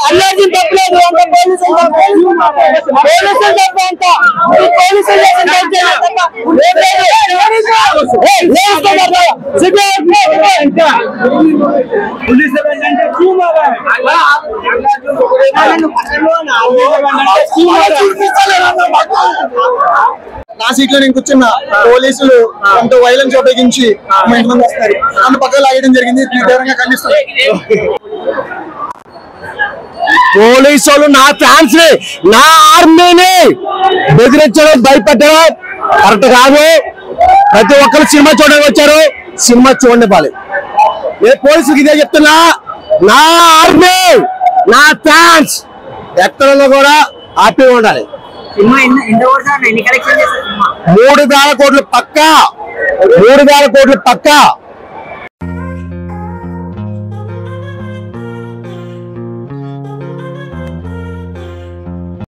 అల్లర్జున్ తప్పలేదు నా సీట్ లో నేను కూర్చున్నా పోలీసులు ఎంతో వైలెన్స్ ఉపయోగించి ఎంతమంది వస్తారు నన్ను పక్కన లాగడం జరిగింది. తీవ్రంగా ఖండిస్తారు. పోలీసులు నా ఫ్యాన్స్ ని నా ఆర్మీని బెదిరించడం భయపెట్టడం కరెక్ట్ కాదు. ప్రతి ఒక్కరు సినిమా చూడడానికి వచ్చారు, సినిమా చూడండి. నేను పోలీసులకు ఇదే చెప్తున్నా, నా ఆర్మీ నా ఫ్యాన్స్ ఎక్కడ కూడా హ్యాపీగా ఉండాలి. 3,000 కోట్లు పక్కా, 3,000 కోట్లు పక్కా.